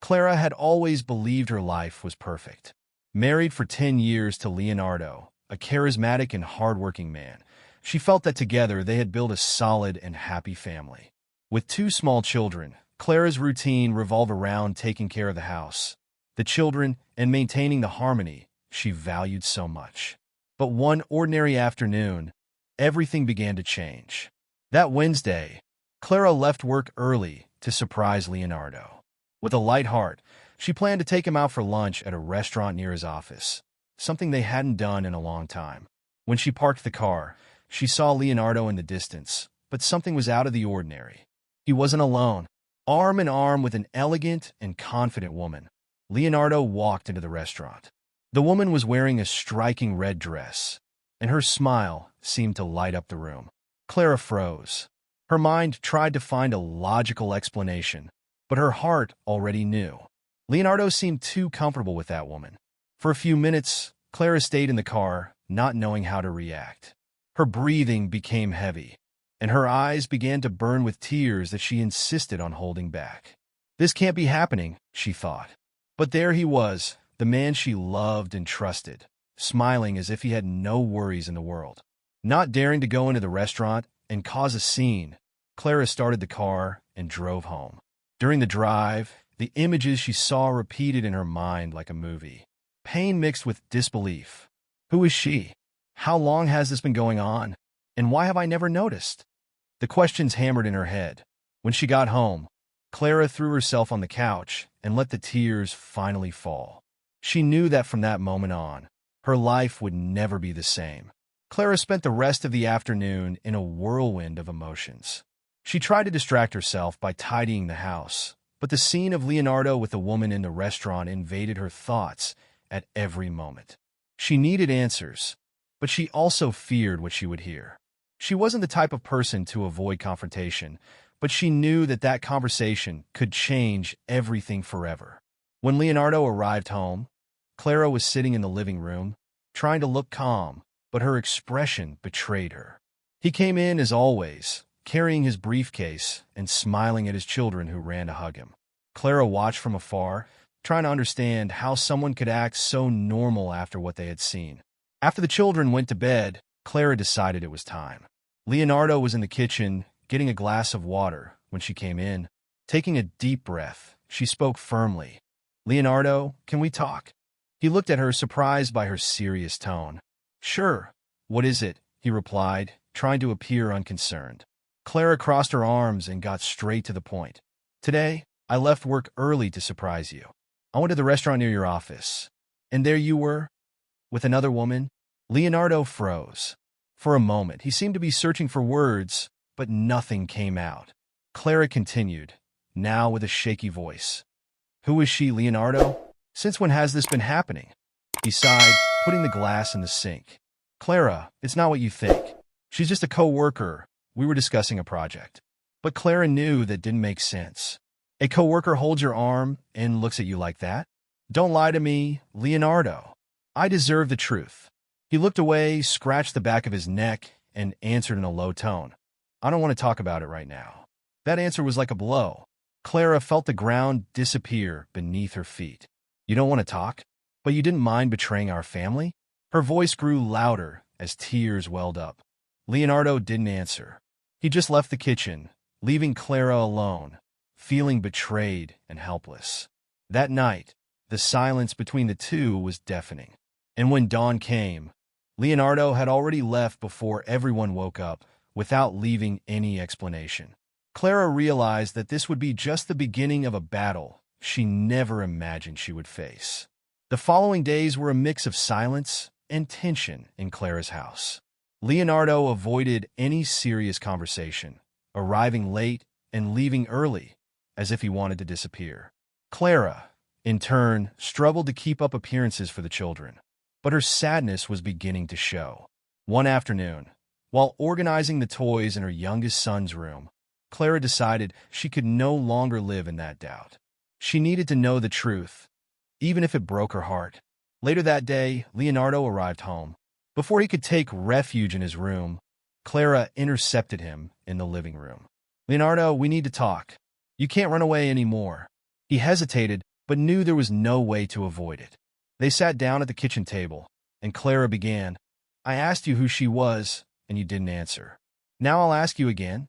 Clara had always believed her life was perfect. Married for 10 years to Leonardo, a charismatic and hardworking man, she felt that together they had built a solid and happy family. With two small children, Clara's routine revolved around taking care of the house, the children, and maintaining the harmony she valued so much. But one ordinary afternoon, everything began to change. That Wednesday, Clara left work early to surprise Leonardo. With a light heart, she planned to take him out for lunch at a restaurant near his office, something they hadn't done in a long time. When she parked the car, she saw Leonardo in the distance, but something was out of the ordinary. He wasn't alone. Arm in arm with an elegant and confident woman, Leonardo walked into the restaurant. The woman was wearing a striking red dress, and her smile seemed to light up the room. Clara froze. Her mind tried to find a logical explanation, but her heart already knew. Leonardo seemed too comfortable with that woman. For a few minutes, Clara stayed in the car, not knowing how to react. Her breathing became heavy, and her eyes began to burn with tears that she insisted on holding back. This can't be happening, she thought. But there he was, the man she loved and trusted, smiling as if he had no worries in the world. Not daring to go into the restaurant and cause a scene, Clara started the car and drove home. During the drive, the images she saw repeated in her mind like a movie. Pain mixed with disbelief. Who is she? How long has this been going on? And why have I never noticed? The questions hammered in her head. When she got home, Clara threw herself on the couch and let the tears finally fall. She knew that from that moment on, her life would never be the same. Clara spent the rest of the afternoon in a whirlwind of emotions. She tried to distract herself by tidying the house, but the scene of Leonardo with the woman in the restaurant invaded her thoughts at every moment. She needed answers, but she also feared what she would hear. She wasn't the type of person to avoid confrontation, but she knew that that conversation could change everything forever. When Leonardo arrived home, Clara was sitting in the living room, trying to look calm, but her expression betrayed her. He came in as always, carrying his briefcase and smiling at his children who ran to hug him. Clara watched from afar, trying to understand how someone could act so normal after what they had seen. After the children went to bed, Clara decided it was time. Leonardo was in the kitchen, getting a glass of water, when she came in. Taking a deep breath, she spoke firmly. "Leonardo, can we talk?" He looked at her, surprised by her serious tone. "Sure. What is it?" he replied, trying to appear unconcerned. Clara crossed her arms and got straight to the point. "Today, I left work early to surprise you. I went to the restaurant near your office. And there you were, with another woman." Leonardo froze. For a moment, he seemed to be searching for words, but nothing came out. Clara continued, now with a shaky voice. "Who is she, Leonardo? Since when has this been happening?" He sighed, putting the glass in the sink. "Clara, it's not what you think. She's just a co-worker. We were discussing a project." But Clara knew that didn't make sense. A co-worker holds your arm and looks at you like that? "Don't lie to me, Leonardo. I deserve the truth." He looked away, scratched the back of his neck, and answered in a low tone. "I don't want to talk about it right now." That answer was like a blow. Clara felt the ground disappear beneath her feet. "You don't want to talk? But you didn't mind betraying our family?" Her voice grew louder as tears welled up. Leonardo didn't answer. He just left the kitchen, leaving Clara alone, feeling betrayed and helpless. That night, the silence between the two was deafening. And when dawn came, Leonardo had already left before everyone woke up, without leaving any explanation. Clara realized that this would be just the beginning of a battle she never imagined she would face. The following days were a mix of silence and tension in Clara's house. Leonardo avoided any serious conversation, arriving late and leaving early, as if he wanted to disappear. Clara, in turn, struggled to keep up appearances for the children, but her sadness was beginning to show. One afternoon, while organizing the toys in her youngest son's room, Clara decided she could no longer live in that doubt. She needed to know the truth, even if it broke her heart. Later that day, Leonardo arrived home. Before he could take refuge in his room, Clara intercepted him in the living room. "Leonardo, we need to talk. You can't run away anymore." He hesitated, but knew there was no way to avoid it. They sat down at the kitchen table, and Clara began, "I asked you who she was, and you didn't answer. Now I'll ask you again.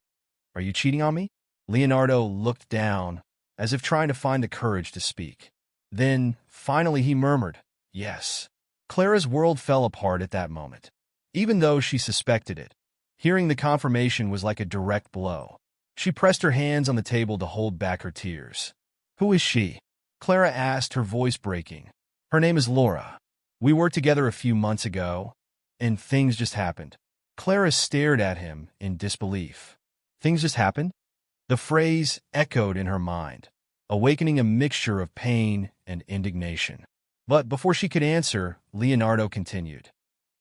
Are you cheating on me?" Leonardo looked down, as if trying to find the courage to speak. Then, finally, he murmured, "Yes." Clara's world fell apart at that moment. Even though she suspected it, hearing the confirmation was like a direct blow. She pressed her hands on the table to hold back her tears. "Who is she?" Clara asked, her voice breaking. "Her name is Laura. We worked together a few months ago, and things just happened." Clara stared at him in disbelief. Things just happened? The phrase echoed in her mind, awakening a mixture of pain and indignation. But before she could answer, Leonardo continued,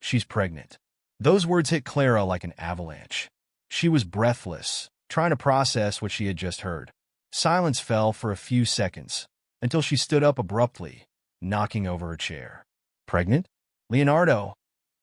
"She's pregnant." Those words hit Clara like an avalanche. She was breathless, trying to process what she had just heard. Silence fell for a few seconds, until she stood up abruptly, knocking over her chair. "Pregnant? Leonardo,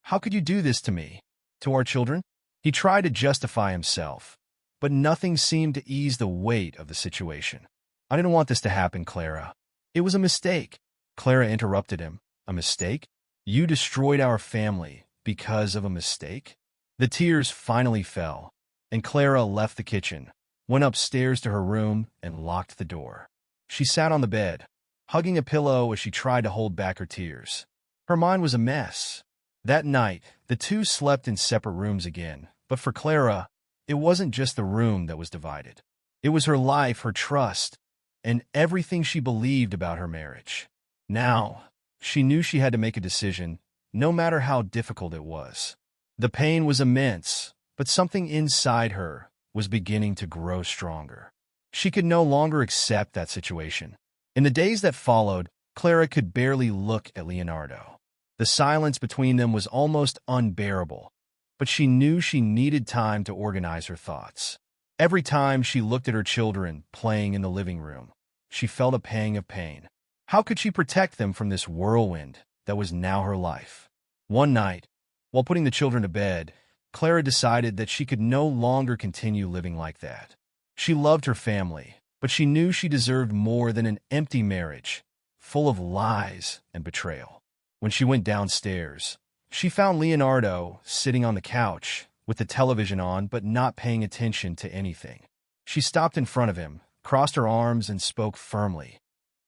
how could you do this to me? To our children?" He tried to justify himself, but nothing seemed to ease the weight of the situation. "I didn't want this to happen, Clara. It was a mistake." Clara interrupted him. "A mistake? You destroyed our family because of a mistake?" The tears finally fell, and Clara left the kitchen, went upstairs to her room, and locked the door. She sat on the bed, hugging a pillow as she tried to hold back her tears. Her mind was a mess. That night, the two slept in separate rooms again, but for Clara, it wasn't just the room that was divided. It was her life, her trust, and everything she believed about her marriage. Now, she knew she had to make a decision, no matter how difficult it was. The pain was immense, but something inside her was beginning to grow stronger. She could no longer accept that situation. In the days that followed, Clara could barely look at Leonardo. The silence between them was almost unbearable, but she knew she needed time to organize her thoughts. Every time she looked at her children playing in the living room, she felt a pang of pain. How could she protect them from this whirlwind that was now her life? One night, while putting the children to bed, Clara decided that she could no longer continue living like that. She loved her family, but she knew she deserved more than an empty marriage, full of lies and betrayal. When she went downstairs, she found Leonardo sitting on the couch, with the television on but not paying attention to anything. She stopped in front of him, crossed her arms, and spoke firmly.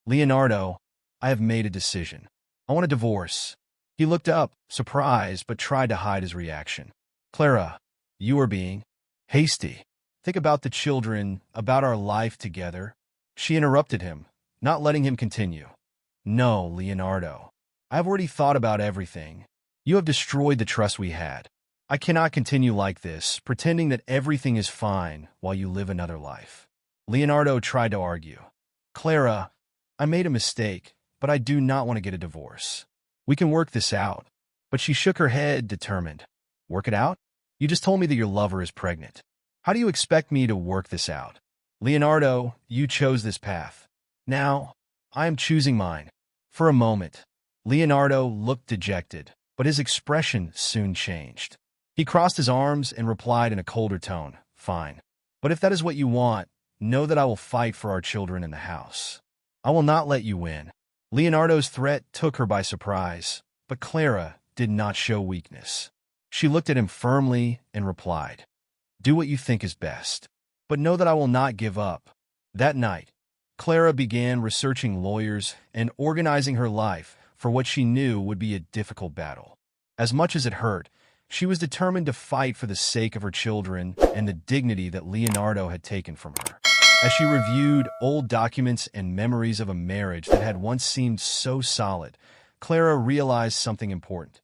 "Leonardo, I have made a decision. I want a divorce." He looked up, surprised, but tried to hide his reaction. "Clara, you are being hasty. Think about the children, about our life together." She interrupted him, not letting him continue. "No, Leonardo. I have already thought about everything. You have destroyed the trust we had. I cannot continue like this, pretending that everything is fine while you live another life." Leonardo tried to argue. "Clara, I made a mistake, but I do not want to get a divorce. We can work this out." But she shook her head, determined. "Work it out? You just told me that your lover is pregnant. How do you expect me to work this out? Leonardo, you chose this path. Now, I am choosing mine." For a moment, Leonardo looked dejected, but his expression soon changed. He crossed his arms and replied in a colder tone, "Fine. But if that is what you want, know that I will fight for our children in the house. I will not let you win." Leonardo's threat took her by surprise, but Clara did not show weakness. She looked at him firmly and replied, "Do what you think is best. But know that I will not give up." That night, Clara began researching lawyers and organizing her life for what she knew would be a difficult battle. As much as it hurt, she was determined to fight for the sake of her children and the dignity that Leonardo had taken from her. As she reviewed old documents and memories of a marriage that had once seemed so solid, Clara realized something important.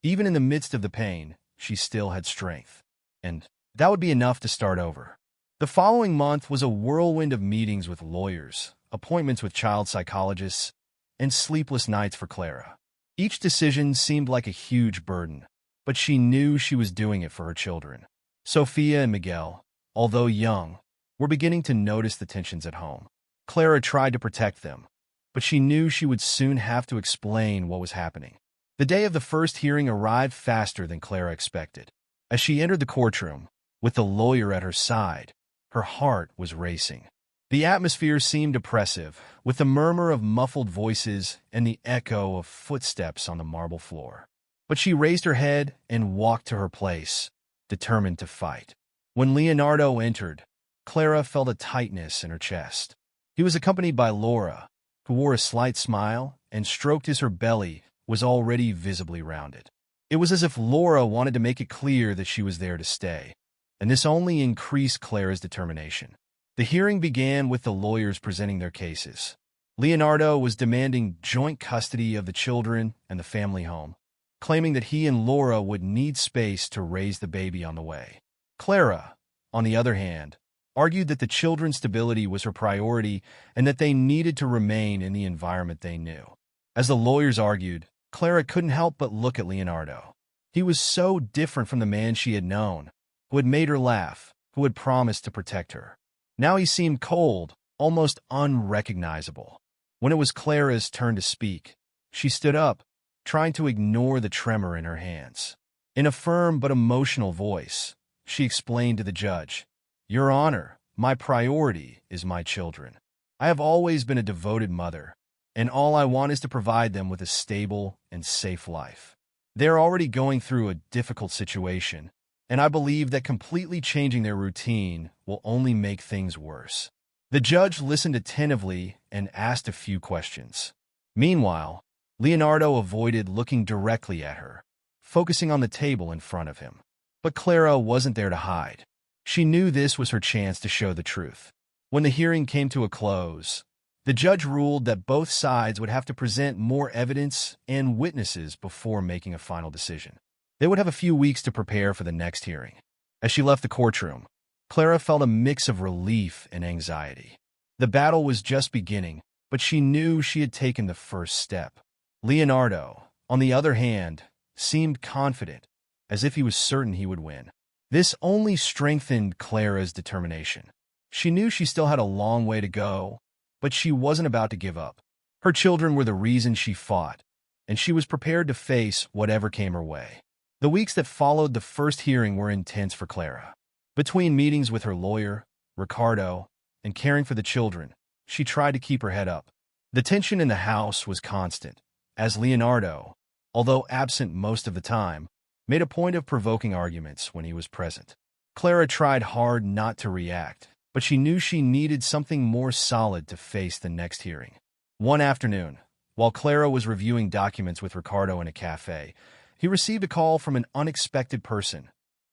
Even in the midst of the pain, she still had strength. And that would be enough to start over. The following month was a whirlwind of meetings with lawyers, appointments with child psychologists, and sleepless nights for Clara. Each decision seemed like a huge burden, but she knew she was doing it for her children. Sophia and Miguel, although young, were beginning to notice the tensions at home. Clara tried to protect them, but she knew she would soon have to explain what was happening. The day of the first hearing arrived faster than Clara expected. As she entered the courtroom, with the lawyer at her side, her heart was racing. The atmosphere seemed oppressive, with the murmur of muffled voices and the echo of footsteps on the marble floor. But she raised her head and walked to her place, determined to fight. When Leonardo entered, Clara felt a tightness in her chest. He was accompanied by Laura, who wore a slight smile and stroked as her belly was already visibly rounded. It was as if Laura wanted to make it clear that she was there to stay, and this only increased Clara's determination. The hearing began with the lawyers presenting their cases. Leonardo was demanding joint custody of the children and the family home, claiming that he and Laura would need space to raise the baby on the way. Clara, on the other hand, argued that the children's stability was her priority and that they needed to remain in the environment they knew. As the lawyers argued, Clara couldn't help but look at Leonardo. He was so different from the man she had known, who had made her laugh, who had promised to protect her. Now he seemed cold, almost unrecognizable. When it was Clara's turn to speak, she stood up, trying to ignore the tremor in her hands. In a firm but emotional voice, she explained to the judge, "Your Honor, my priority is my children. I have always been a devoted mother, and all I want is to provide them with a stable and safe life. They're already going through a difficult situation, and I believe that completely changing their routine will only make things worse." The judge listened attentively and asked a few questions. Meanwhile, Leonardo avoided looking directly at her, focusing on the table in front of him. But Clara wasn't there to hide. She knew this was her chance to show the truth. When the hearing came to a close, the judge ruled that both sides would have to present more evidence and witnesses before making a final decision. They would have a few weeks to prepare for the next hearing. As she left the courtroom, Clara felt a mix of relief and anxiety. The battle was just beginning, but she knew she had taken the first step. Leonardo, on the other hand, seemed confident, as if he was certain he would win. This only strengthened Clara's determination. She knew she still had a long way to go, but she wasn't about to give up. Her children were the reason she fought, and she was prepared to face whatever came her way. The weeks that followed the first hearing were intense for Clara. Between meetings with her lawyer, Ricardo, and caring for the children, she tried to keep her head up. The tension in the house was constant, as Leonardo, although absent most of the time, made a point of provoking arguments when he was present. Clara tried hard not to react, but she knew she needed something more solid to face the next hearing. One afternoon, while Clara was reviewing documents with Ricardo in a cafe, he received a call from an unexpected person,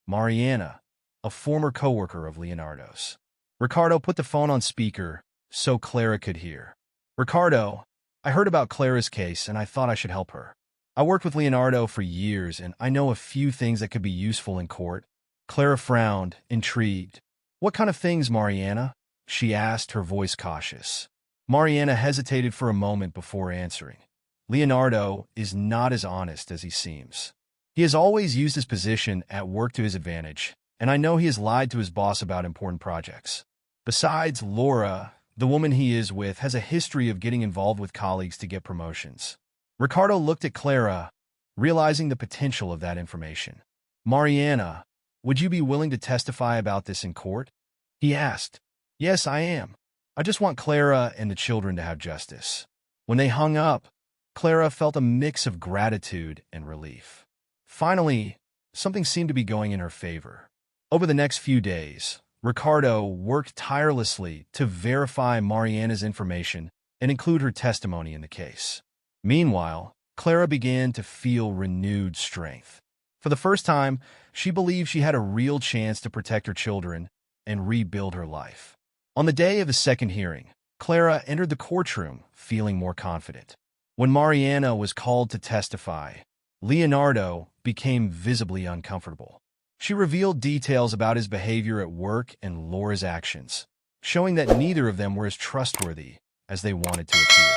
Mariana, a former coworker of Leonardo's. Ricardo put the phone on speaker so Clara could hear. "Ricardo, I heard about Clara's case and I thought I should help her. I worked with Leonardo for years and I know a few things that could be useful in court." Clara frowned, intrigued. "What kind of things, Mariana?" she asked, her voice cautious. Mariana hesitated for a moment before answering. "Leonardo is not as honest as he seems. He has always used his position at work to his advantage, and I know he has lied to his boss about important projects. Besides, Laura, the woman he is with, has a history of getting involved with colleagues to get promotions." Ricardo looked at Clara, realizing the potential of that information. "Mariana, would you be willing to testify about this in court?" he asked. "Yes, I am. I just want Clara and the children to have justice." When they hung up, Clara felt a mix of gratitude and relief. Finally, something seemed to be going in her favor. Over the next few days, Ricardo worked tirelessly to verify Mariana's information and include her testimony in the case. Meanwhile, Clara began to feel renewed strength. For the first time, she believed she had a real chance to protect her children and rebuild her life. On the day of the second hearing, Clara entered the courtroom feeling more confident. When Mariana was called to testify, Leonardo became visibly uncomfortable. She revealed details about his behavior at work and Laura's actions, showing that neither of them were as trustworthy as they wanted to appear.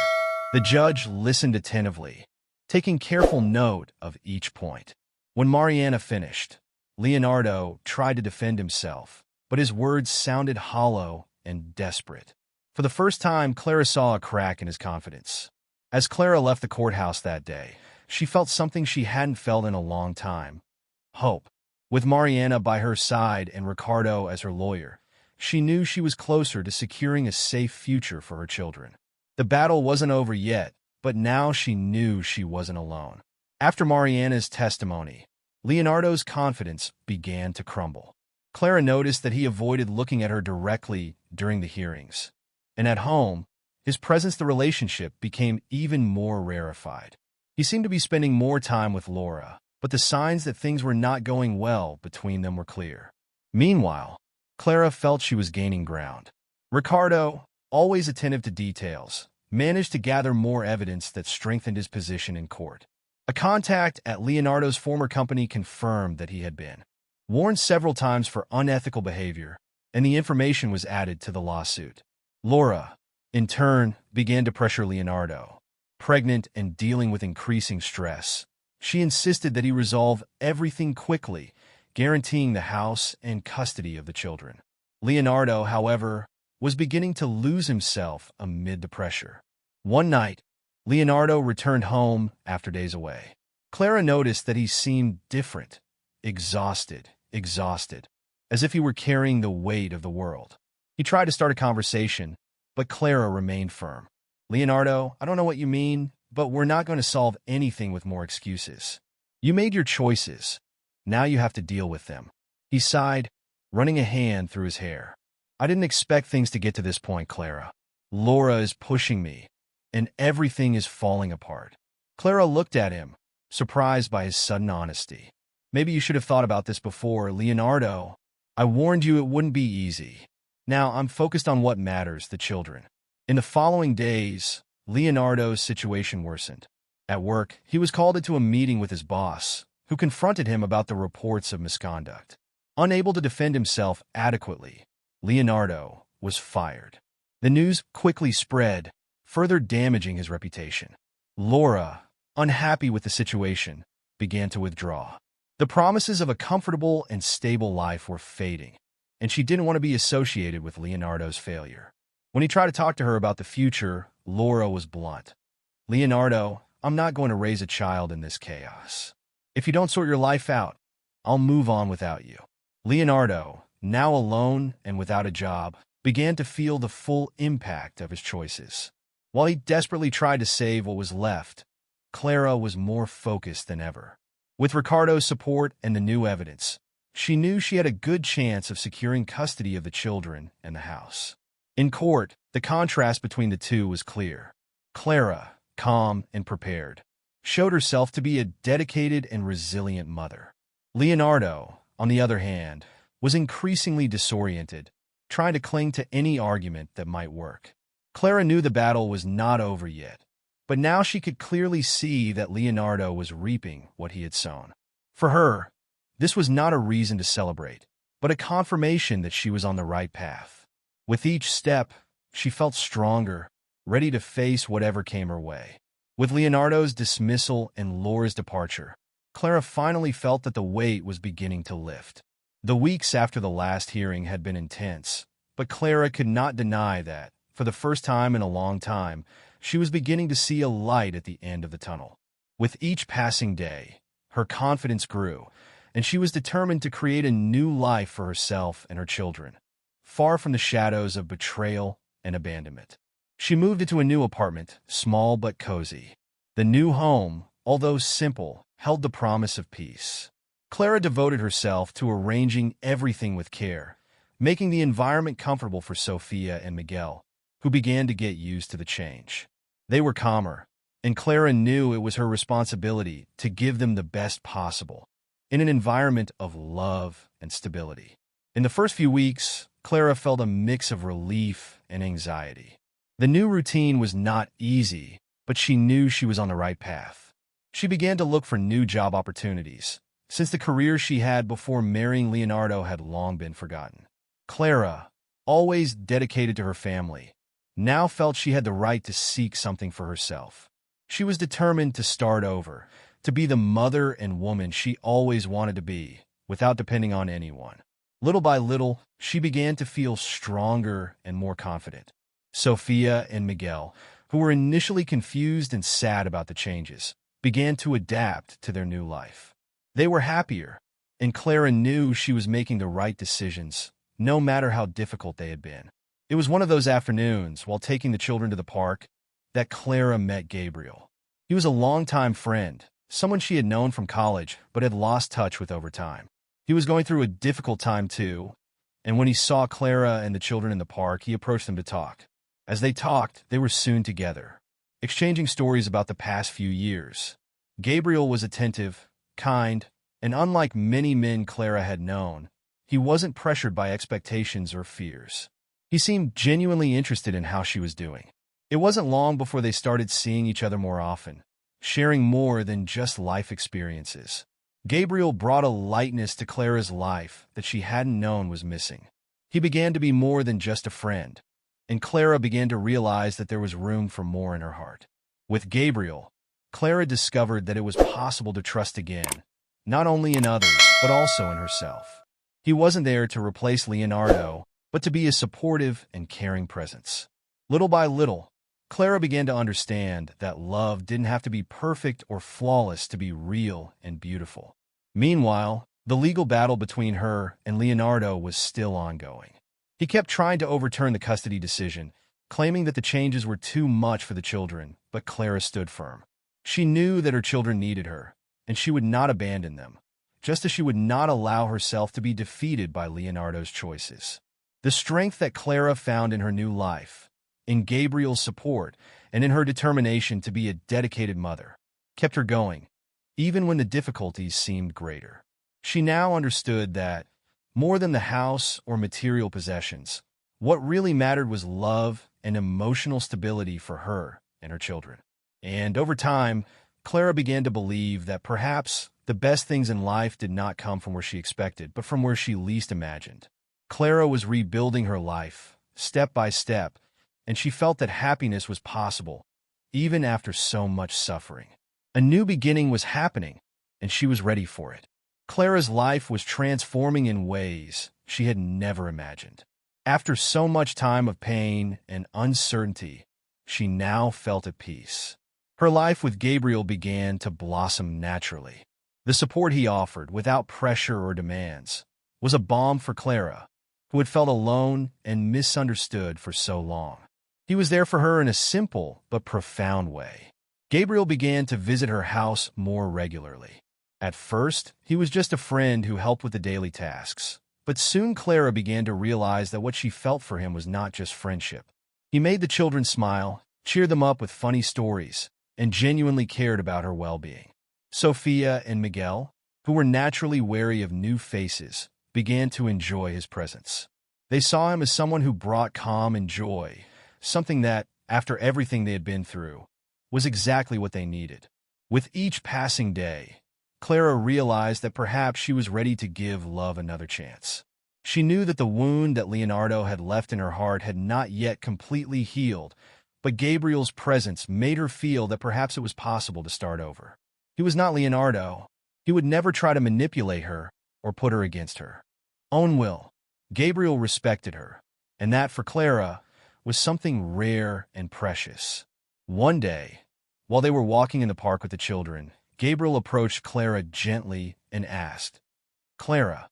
The judge listened attentively, taking careful note of each point. When Mariana finished, Leonardo tried to defend himself, but his words sounded hollow and desperate. For the first time, Clara saw a crack in his confidence. As Clara left the courthouse that day, she felt something she hadn't felt in a long time: hope. With Mariana by her side and Ricardo as her lawyer, she knew she was closer to securing a safe future for her children. The battle wasn't over yet, but now she knew she wasn't alone. After Mariana's testimony, Leonardo's confidence began to crumble. Clara noticed that he avoided looking at her directly during the hearings. And at home, his presence in the relationship became even more rarefied. He seemed to be spending more time with Laura, but the signs that things were not going well between them were clear. Meanwhile, Clara felt she was gaining ground. Ricardo, always attentive to details, managed to gather more evidence that strengthened his position in court. A contact at Leonardo's former company confirmed that he had been warned several times for unethical behavior, and the information was added to the lawsuit. Laura, in turn, began to pressure Leonardo. Pregnant and dealing with increasing stress, she insisted that he resolve everything quickly, guaranteeing the house and custody of the children. Leonardo, however, was beginning to lose himself amid the pressure. One night, Leonardo returned home after days away. Clara noticed that he seemed different, exhausted, as if he were carrying the weight of the world. He tried to start a conversation, but Clara remained firm. Leonardo, I don't know what you mean, but we're not going to solve anything with more excuses. You made your choices. Now you have to deal with them. He sighed, running a hand through his hair. I didn't expect things to get to this point, Clara. Laura is pushing me, and everything is falling apart. Clara looked at him, surprised by his sudden honesty. Maybe you should have thought about this before, Leonardo. I warned you it wouldn't be easy. Now I'm focused on what matters, the children. In the following days, Leonardo's situation worsened. At work, he was called into a meeting with his boss, who confronted him about the reports of misconduct. Unable to defend himself adequately, Leonardo was fired. The news quickly spread, further damaging his reputation. Laura, unhappy with the situation, began to withdraw. The promises of a comfortable and stable life were fading, and she didn't want to be associated with Leonardo's failure. When he tried to talk to her about the future, Laura was blunt. Leonardo, I'm not going to raise a child in this chaos. If you don't sort your life out, I'll move on without you. Leonardo, now alone and without a job, began to feel the full impact of his choices. While he desperately tried to save what was left, Clara was more focused than ever. With Ricardo's support and the new evidence, she knew she had a good chance of securing custody of the children and the house. In court, the contrast between the two was clear. Clara, calm and prepared, showed herself to be a dedicated and resilient mother. Leonardo, on the other hand, was increasingly disoriented, trying to cling to any argument that might work. Clara knew the battle was not over yet, but now she could clearly see that Leonardo was reaping what he had sown. For her, this was not a reason to celebrate, but a confirmation that she was on the right path. With each step, she felt stronger, ready to face whatever came her way. With Leonardo's dismissal and Laura's departure, Clara finally felt that the weight was beginning to lift. The weeks after the last hearing had been intense, but Clara could not deny that, for the first time in a long time, she was beginning to see a light at the end of the tunnel. With each passing day, her confidence grew, and she was determined to create a new life for herself and her children, far from the shadows of betrayal and abandonment. She moved into a new apartment, small but cozy. The new home, although simple, held the promise of peace. Clara devoted herself to arranging everything with care, making the environment comfortable for Sophia and Miguel, who began to get used to the change. They were calmer, and Clara knew it was her responsibility to give them the best possible, in an environment of love and stability. In the first few weeks, Clara felt a mix of relief and anxiety. The new routine was not easy, but she knew she was on the right path. She began to look for new job opportunities, since the career she had before marrying Leonardo had long been forgotten. Clara, always dedicated to her family, now felt she had the right to seek something for herself. She was determined to start over, to be the mother and woman she always wanted to be, without depending on anyone. Little by little, she began to feel stronger and more confident. Sophia and Miguel, who were initially confused and sad about the changes, began to adapt to their new life. They were happier, and Clara knew she was making the right decisions, no matter how difficult they had been. It was one of those afternoons, while taking the children to the park, that Clara met Gabriel. He was a longtime friend, someone she had known from college but had lost touch with over time. He was going through a difficult time too, and when he saw Clara and the children in the park, he approached them to talk. As they talked, they were soon together, exchanging stories about the past few years. Gabriel was attentive, kind, and unlike many men Clara had known, he wasn't pressured by expectations or fears. He seemed genuinely interested in how she was doing. It wasn't long before they started seeing each other more often, sharing more than just life experiences. Gabriel brought a lightness to Clara's life that she hadn't known was missing. He began to be more than just a friend, and Clara began to realize that there was room for more in her heart. With Gabriel, Clara discovered that it was possible to trust again, not only in others, but also in herself. He wasn't there to replace Leonardo, but to be a supportive and caring presence. Little by little, Clara began to understand that love didn't have to be perfect or flawless to be real and beautiful. Meanwhile, the legal battle between her and Leonardo was still ongoing. He kept trying to overturn the custody decision, claiming that the changes were too much for the children, but Clara stood firm. She knew that her children needed her, and she would not abandon them, just as she would not allow herself to be defeated by Leonardo's choices. The strength that Clara found in her new life, in Gabriel's support, and in her determination to be a dedicated mother, kept her going, even when the difficulties seemed greater. She now understood that, more than the house or material possessions, what really mattered was love and emotional stability for her and her children. And over time, Clara began to believe that perhaps the best things in life did not come from where she expected, but from where she least imagined. Clara was rebuilding her life, step by step, and she felt that happiness was possible, even after so much suffering. A new beginning was happening, and she was ready for it. Clara's life was transforming in ways she had never imagined. After so much time of pain and uncertainty, she now felt at peace. Her life with Gabriel began to blossom naturally. The support he offered, without pressure or demands, was a balm for Clara, who had felt alone and misunderstood for so long. He was there for her in a simple but profound way. Gabriel began to visit her house more regularly. At first, he was just a friend who helped with the daily tasks, but soon Clara began to realize that what she felt for him was not just friendship. He made the children smile, cheered them up with funny stories, and genuinely cared about her well-being. Sophia and Miguel, who were naturally wary of new faces, began to enjoy his presence. They saw him as someone who brought calm and joy, something that, after everything they had been through, was exactly what they needed. With each passing day, Clara realized that perhaps she was ready to give love another chance. She knew that the wound that Leonardo had left in her heart had not yet completely healed, but Gabriel's presence made her feel that perhaps it was possible to start over. He was not Leonardo. He would never try to manipulate her or put her against her own will. Gabriel respected her, and that, for Clara, was something rare and precious. One day, while they were walking in the park with the children, Gabriel approached Clara gently and asked, "Clara,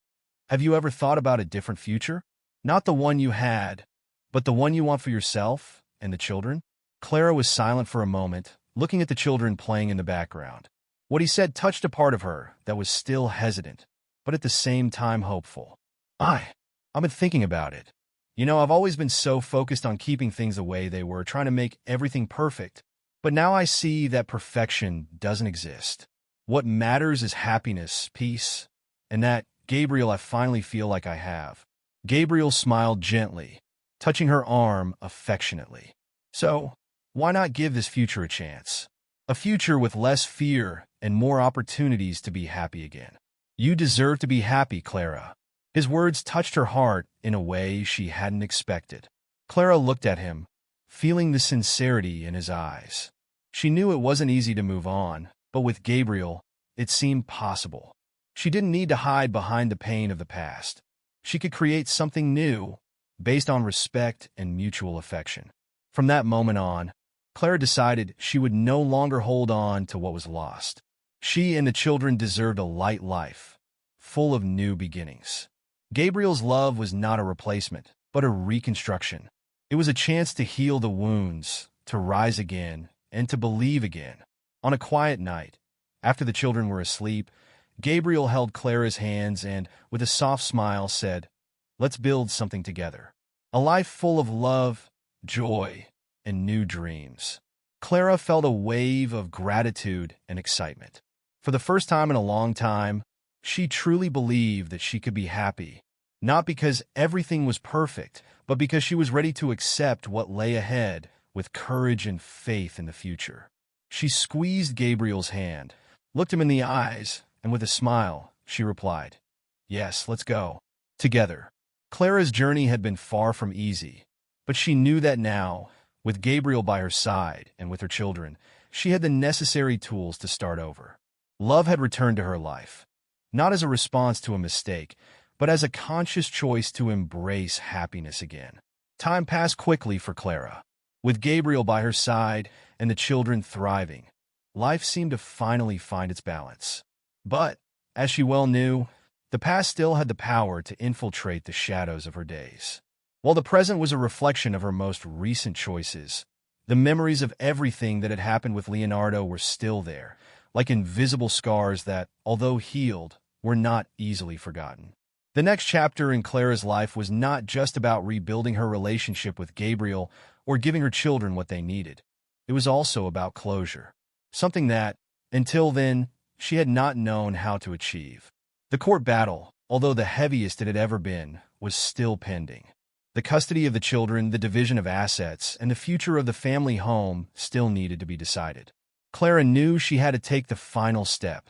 have you ever thought about a different future? Not the one you had, but the one you want for yourself and the children?" Clara was silent for a moment, looking at the children playing in the background. What he said touched a part of her that was still hesitant, but at the same time hopeful. I've been thinking about it. I've always been so focused on keeping things the way they were, trying to make everything perfect. But now I see that perfection doesn't exist. What matters is happiness, peace, and that, Gabriel, I finally feel like I have. Gabriel smiled gently, touching her arm affectionately. So, why not give this future a chance? A future with less fear and more opportunities to be happy again. You deserve to be happy, Clara. His words touched her heart in a way she hadn't expected. Clara looked at him, feeling the sincerity in his eyes. She knew it wasn't easy to move on, but with Gabriel, it seemed possible. She didn't need to hide behind the pain of the past. She could create something new, based on respect and mutual affection. From that moment on, Clara decided she would no longer hold on to what was lost. She and the children deserved a light life, full of new beginnings. Gabriel's love was not a replacement, but a reconstruction. It was a chance to heal the wounds, to rise again, and to believe again. On a quiet night, after the children were asleep, Gabriel held Clara's hands and, with a soft smile, said, "Let's build something together. A life full of love, joy, and new dreams." Clara felt a wave of gratitude and excitement. For the first time in a long time, she truly believed that she could be happy, not because everything was perfect, but because she was ready to accept what lay ahead with courage and faith in the future. She squeezed Gabriel's hand, looked him in the eyes, and with a smile, she replied, "Yes, let's go. Together." Clara's journey had been far from easy, but she knew that now, with Gabriel by her side and with her children, she had the necessary tools to start over. Love had returned to her life, not as a response to a mistake, but as a conscious choice to embrace happiness again. Time passed quickly for Clara. With Gabriel by her side and the children thriving, life seemed to finally find its balance. But, as she well knew, the past still had the power to infiltrate the shadows of her days. While the present was a reflection of her most recent choices, the memories of everything that had happened with Leonardo were still there, like invisible scars that, although healed, were not easily forgotten. The next chapter in Clara's life was not just about rebuilding her relationship with Gabriel or giving her children what they needed. It was also about closure, something that, until then, she had not known how to achieve. The court battle, although the heaviest it had ever been, was still pending. The custody of the children, the division of assets, and the future of the family home still needed to be decided. Clara knew she had to take the final step,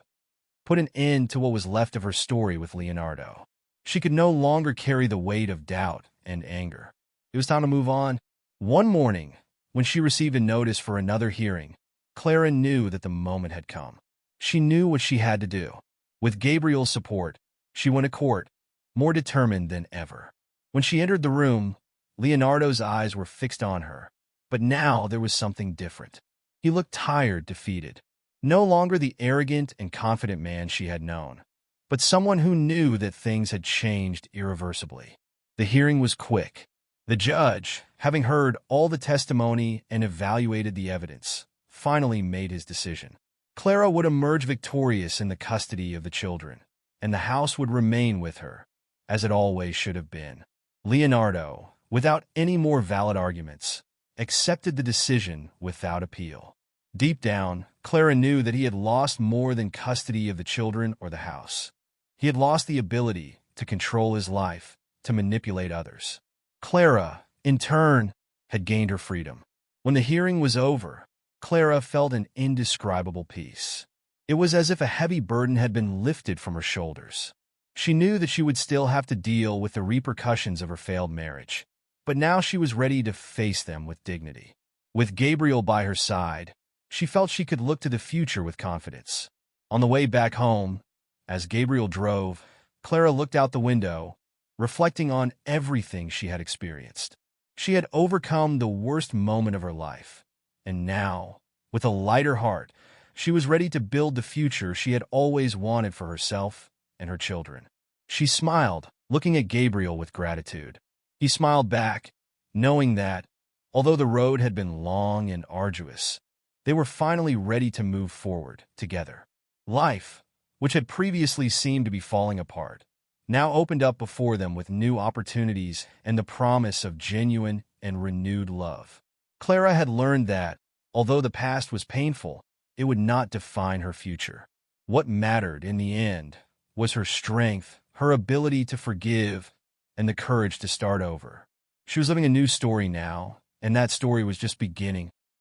put an end to what was left of her story with Leonardo. She could no longer carry the weight of doubt and anger. It was time to move on. One morning, when she received a notice for another hearing, Clara knew that the moment had come. She knew what she had to do. With Gabriel's support, she went to court, more determined than ever. When she entered the room, Leonardo's eyes were fixed on her. But now there was something different. He looked tired, defeated. No longer the arrogant and confident man she had known, but someone who knew that things had changed irreversibly. The hearing was quick. The judge, having heard all the testimony and evaluated the evidence, finally made his decision. Clara would emerge victorious in the custody of the children, and the house would remain with her, as it always should have been. Leonardo, without any more valid arguments, accepted the decision without appeal. Deep down, Clara knew that he had lost more than custody of the children or the house. He had lost the ability to control his life, to manipulate others. Clara, in turn, had gained her freedom. When the hearing was over, Clara felt an indescribable peace. It was as if a heavy burden had been lifted from her shoulders. She knew that she would still have to deal with the repercussions of her failed marriage, but now she was ready to face them with dignity. With Gabriel by her side, she felt she could look to the future with confidence. On the way back home, as Gabriel drove, Clara looked out the window, reflecting on everything she had experienced. She had overcome the worst moment of her life, and now, with a lighter heart, she was ready to build the future she had always wanted for herself and her children. She smiled, looking at Gabriel with gratitude. He smiled back, knowing that, although the road had been long and arduous, they were finally ready to move forward together. Life, which had previously seemed to be falling apart, now opened up before them with new opportunities and the promise of genuine and renewed love. Clara had learned that, although the past was painful, it would not define her future. What mattered in the end was her strength, her ability to forgive, and the courage to start over. She was living a new story now, and that story was just beginning.